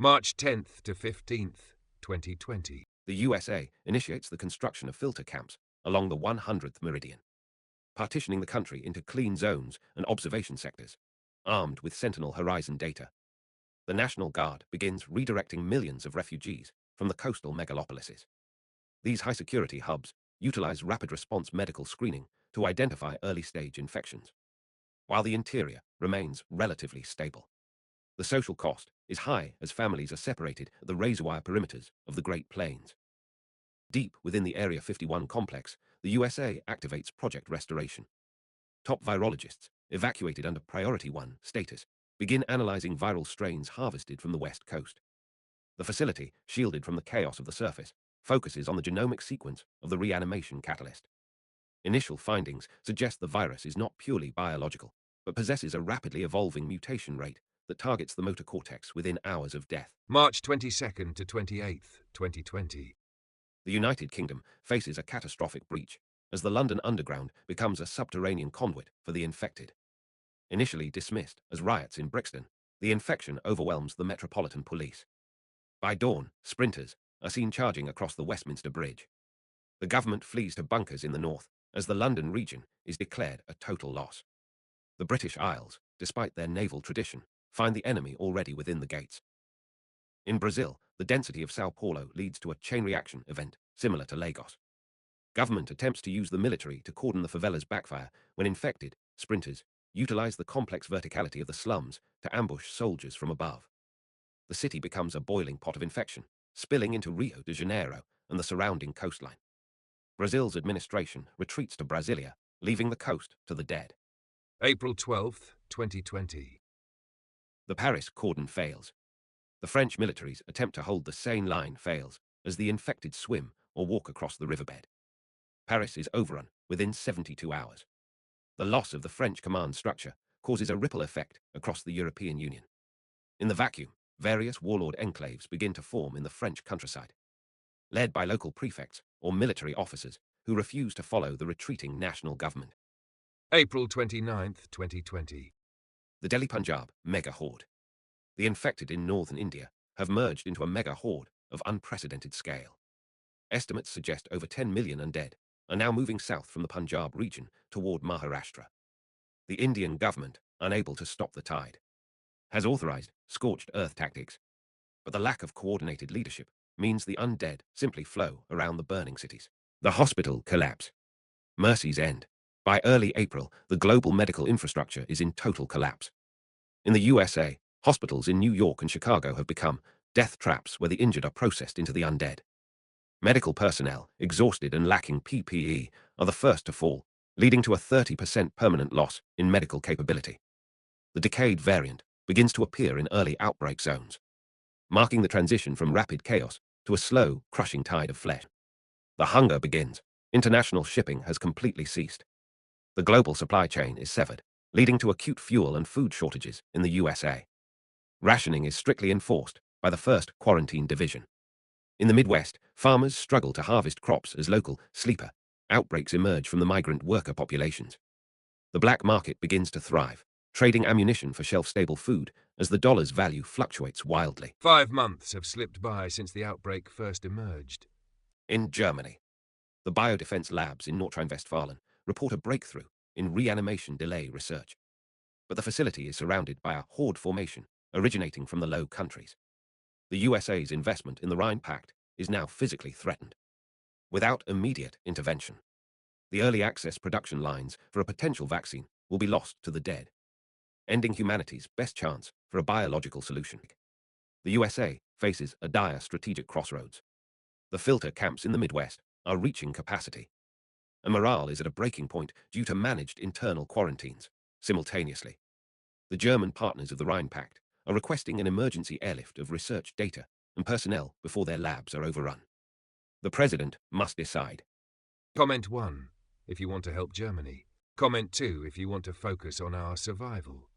March 10th to 15th, 2020. The USA initiates the construction of filter camps along the 100th meridian, partitioning the country into clean zones and observation sectors, armed with Sentinel Horizon data. The National Guard begins redirecting millions of refugees from the coastal megalopolises. These high-security hubs utilize rapid response medical screening to identify early-stage infections, while the interior remains relatively stable. The social cost is high as families are separated at the razor-wire perimeters of the Great Plains. Deep within the Area 51 complex, the USA activates Project Restoration. Top virologists, evacuated under Priority 1 status, begin analyzing viral strains harvested from the West Coast. The facility, shielded from the chaos of the surface, focuses on the genomic sequence of the reanimation catalyst. Initial findings suggest the virus is not purely biological, but possesses a rapidly evolving mutation rate that targets the motor cortex within hours of death. March 22nd to 28th, 2020. The United Kingdom faces a catastrophic breach as the London Underground becomes a subterranean conduit for the infected. Initially dismissed as riots in Brixton, the infection overwhelms the Metropolitan Police. By dawn, sprinters are seen charging across the Westminster Bridge. The government flees to bunkers in the north as the London region is declared a total loss. The British Isles, despite their naval tradition, find the enemy already within the gates. In Brazil, the density of Sao Paulo leads to a chain reaction event similar to Lagos. Government attempts to use the military to cordon the favelas backfire when infected. Sprinters utilize the complex verticality of the slums to ambush soldiers from above. The city becomes a boiling pot of infection, spilling into Rio de Janeiro and the surrounding coastline. Brazil's administration retreats to Brasilia, leaving the coast to the dead. April 12th, 2020. The Paris cordon fails. The French military's attempt to hold the Seine line fails as the infected swim or walk across the riverbed. Paris is overrun within 72 hours. The loss of the French command structure causes a ripple effect across the European Union. In the vacuum, various warlord enclaves begin to form in the French countryside, led by local prefects or military officers who refuse to follow the retreating national government. April 29th, 2020. The Delhi Punjab mega horde. The infected in northern India have merged into a mega horde of unprecedented scale. Estimates suggest over 10 million undead are now moving south from the Punjab region toward Maharashtra. The Indian government, unable to stop the tide, has authorized scorched earth tactics, but the lack of coordinated leadership means the undead simply flow around the burning cities. The hospital collapse. Mercy's end. By early April, the global medical infrastructure is in total collapse. In the USA, hospitals in New York and Chicago have become death traps where the injured are processed into the undead. Medical personnel, exhausted and lacking PPE, are the first to fall, leading to a 30% permanent loss in medical capability. The decayed variant begins to appear in early outbreak zones, marking the transition from rapid chaos to a slow, crushing tide of flesh. The hunger begins. International shipping has completely ceased. The global supply chain is severed, leading to acute fuel and food shortages in the USA. Rationing is strictly enforced by the 1st Quarantine Division. In the Midwest, farmers struggle to harvest crops as local sleeper outbreaks emerge from the migrant worker populations. The black market begins to thrive, trading ammunition for shelf-stable food as the dollar's value fluctuates wildly. 5 months have slipped by since the outbreak first emerged. In Germany, the biodefense labs in Nordrhein-Westfalen report a breakthrough in reanimation delay research. But the facility is surrounded by a horde formation originating from the Low Countries. The USA's investment in the Rhine Pact is now physically threatened. Without immediate intervention, the early access production lines for a potential vaccine will be lost to the dead, ending humanity's best chance for a biological solution. The USA faces a dire strategic crossroads. The filter camps in the Midwest are reaching capacity, and morale is at a breaking point due to managed internal quarantines. Simultaneously, the German partners of the Rhine Pact are requesting an emergency airlift of research data and personnel before their labs are overrun. The president must decide. Comment 1 if you want to help Germany. Comment 2 if you want to focus on our survival.